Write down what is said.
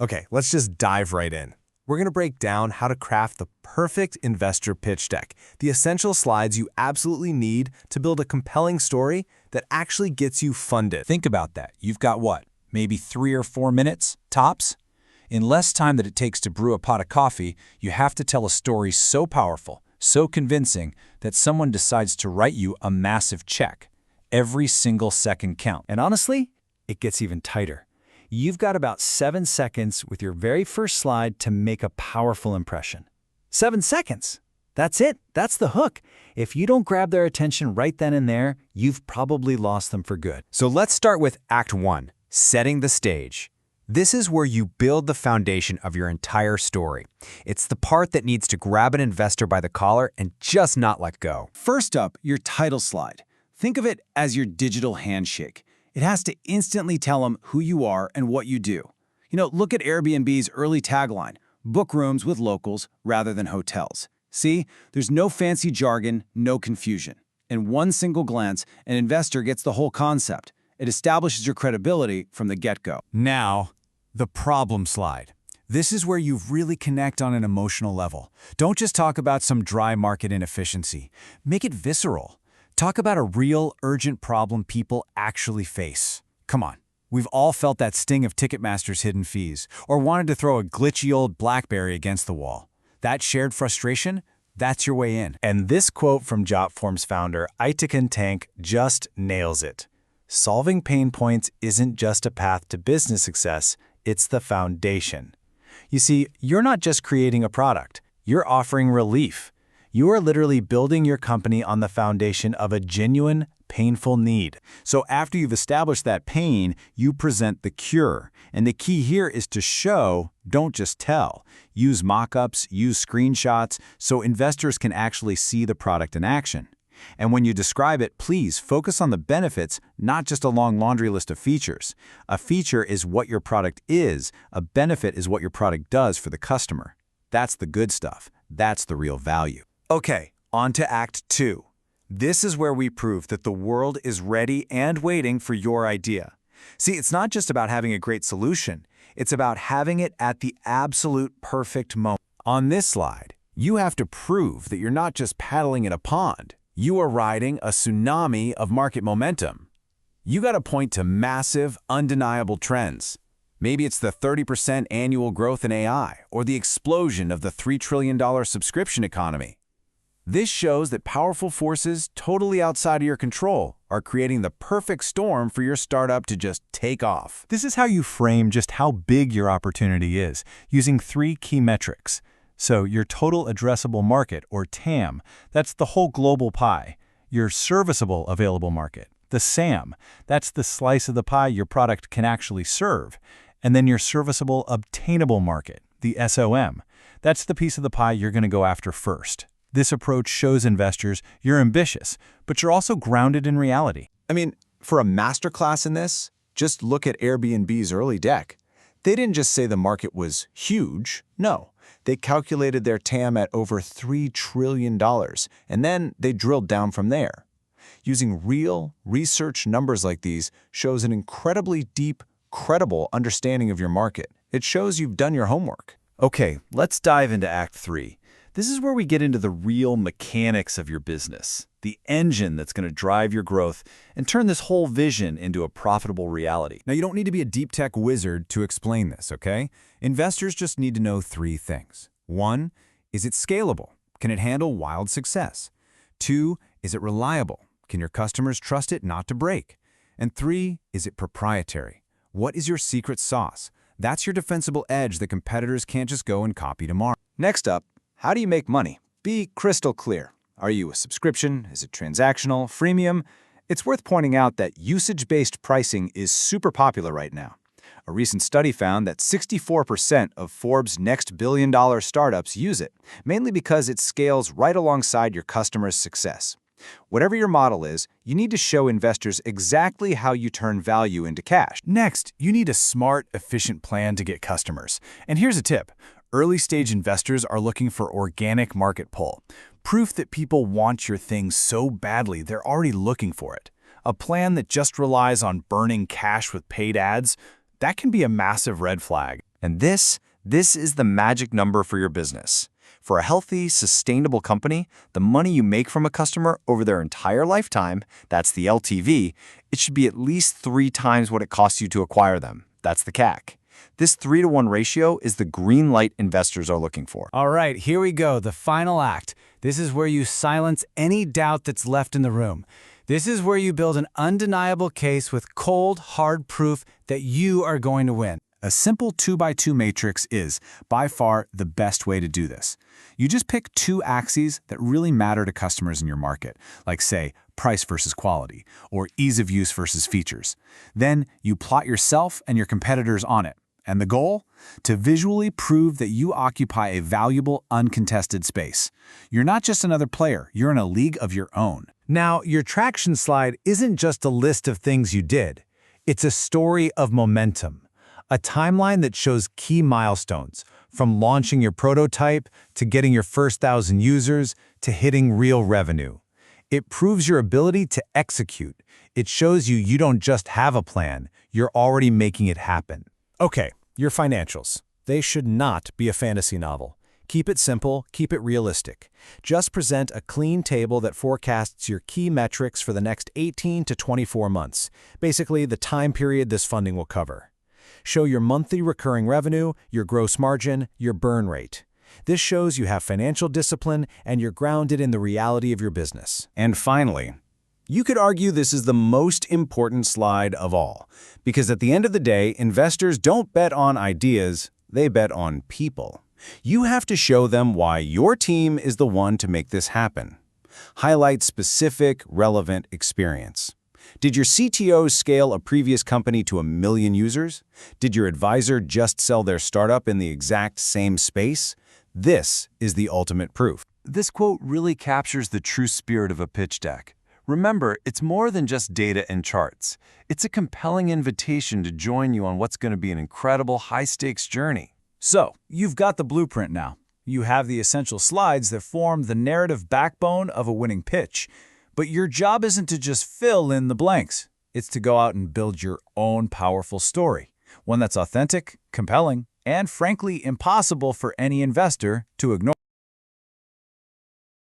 Okay, let's just dive right in. We're going to break down how to craft the perfect investor pitch deck, the essential slides you absolutely need to build a compelling story that actually gets you funded. Think about that. You've got what? Maybe 3 or 4 minutes, tops? In less time than it takes to brew a pot of coffee, you have to tell a story so powerful, so convincing, that someone decides to write you a massive check. Every single second counts. And honestly, it gets even tighter. You've got about 7 seconds with your very first slide to make a powerful impression. 7 seconds. That's it. That's the hook. If you don't grab their attention right then and there, you've probably lost them for good. So let's start with Act 1, setting the stage. This is where you build the foundation of your entire story. It's the part that needs to grab an investor by the collar and just not let go. First up, your title slide. Think of it as your digital handshake. It has to instantly tell them who you are and what you do. Look at Airbnb's early tagline, book rooms with locals rather than hotels. See, there's no fancy jargon, no confusion. In one single glance, an investor gets the whole concept. It establishes your credibility from the get-go. Now, the problem slide. This is where you really connect on an emotional level. Don't just talk about some dry market inefficiency. Make it visceral. Talk about a real, urgent problem people actually face. Come on, we've all felt that sting of Ticketmaster's hidden fees, or wanted to throw a glitchy old BlackBerry against the wall. That shared frustration, that's your way in. And this quote from Jotform's founder, Aitakan Tank, just nails it. Solving pain points isn't just a path to business success, it's the foundation. You see, you're not just creating a product, you're offering relief. You are literally building your company on the foundation of a genuine, painful need. So after you've established that pain, you present the cure. And the key here is to show, don't just tell. Use mock-ups, use screenshots, so investors can actually see the product in action. And when you describe it, please focus on the benefits, not just a long laundry list of features. A feature is what your product is. A benefit is what your product does for the customer. That's the good stuff. That's the real value. Okay, on to Act 2. This is where we prove that the world is ready and waiting for your idea. See, it's not just about having a great solution. It's about having it at the absolute perfect moment. On this slide, you have to prove that you're not just paddling in a pond. You are riding a tsunami of market momentum. You got to point to massive, undeniable trends. Maybe it's the 30% annual growth in AI or the explosion of the $3 trillion subscription economy. This shows that powerful forces totally outside of your control are creating the perfect storm for your startup to just take off. This is how you frame just how big your opportunity is, using 3 key metrics. So your total addressable market, or TAM, that's the whole global pie. Your serviceable available market, the SAM, that's the slice of the pie your product can actually serve. And then your serviceable obtainable market, the SOM, that's the piece of the pie you're going to go after first. This approach shows investors you're ambitious, but you're also grounded in reality. I mean, for a masterclass in this, just look at Airbnb's early deck. They didn't just say the market was huge. No, they calculated their TAM at over $3 trillion, and then they drilled down from there. Using real, research numbers like these shows an incredibly deep, credible understanding of your market. It shows you've done your homework. Okay, let's dive into Act 3. This is where we get into the real mechanics of your business, the engine that's going to drive your growth and turn this whole vision into a profitable reality. Now, you don't need to be a deep tech wizard to explain this, okay? Investors just need to know 3 things. 1, is it scalable? Can it handle wild success? 2, is it reliable? Can your customers trust it not to break? And 3, is it proprietary? What is your secret sauce? That's your defensible edge that competitors can't just go and copy tomorrow. Next up, how do you make money? Be crystal clear. Are you a subscription? Is it transactional? Freemium? It's worth pointing out that usage-based pricing is super popular right now. A recent study found that 64% of Forbes' next billion-dollar startups use it, mainly because it scales right alongside your customers' success. Whatever your model is, you need to show investors exactly how you turn value into cash. Next, you need a smart, efficient plan to get customers. And here's a tip. Early-stage investors are looking for organic market pull, proof that people want your thing so badly they're already looking for it. A plan that just relies on burning cash with paid ads, that can be a massive red flag. And this is the magic number for your business. For a healthy, sustainable company, the money you make from a customer over their entire lifetime, that's the LTV, it should be at least 3 times what it costs you to acquire them. That's the CAC. This 3-to-1 ratio is the green light investors are looking for. All right, here we go, the final act. This is where you silence any doubt that's left in the room. This is where you build an undeniable case with cold, hard proof that you are going to win. A simple 2x2 matrix is, by far, the best way to do this. You just pick 2 axes that really matter to customers in your market, like, say, price versus quality, or ease of use versus features. Then you plot yourself and your competitors on it. And the goal? To visually prove that you occupy a valuable, uncontested space. You're not just another player, you're in a league of your own. Now, your traction slide isn't just a list of things you did. It's a story of momentum. A timeline that shows key milestones, from launching your prototype to getting your first 1,000 users to hitting real revenue. It proves your ability to execute. It shows you don't just have a plan, you're already making it happen. Okay, your financials. They should not be a fantasy novel. Keep it simple, keep it realistic. Just present a clean table that forecasts your key metrics for the next 18 to 24 months, basically the time period this funding will cover. Show your monthly recurring revenue, your gross margin, your burn rate. This shows you have financial discipline and you're grounded in the reality of your business. And finally, you could argue this is the most important slide of all, because at the end of the day, investors don't bet on ideas, they bet on people. You have to show them why your team is the one to make this happen. Highlight specific, relevant experience. Did your CTO scale a previous company to 1 million users? Did your advisor just sell their startup in the exact same space? This is the ultimate proof. This quote really captures the true spirit of a pitch deck. Remember, it's more than just data and charts. It's a compelling invitation to join you on what's going to be an incredible high-stakes journey. So, you've got the blueprint now. You have the essential slides that form the narrative backbone of a winning pitch. But your job isn't to just fill in the blanks. It's to go out and build your own powerful story, one that's authentic, compelling, and frankly impossible for any investor to ignore.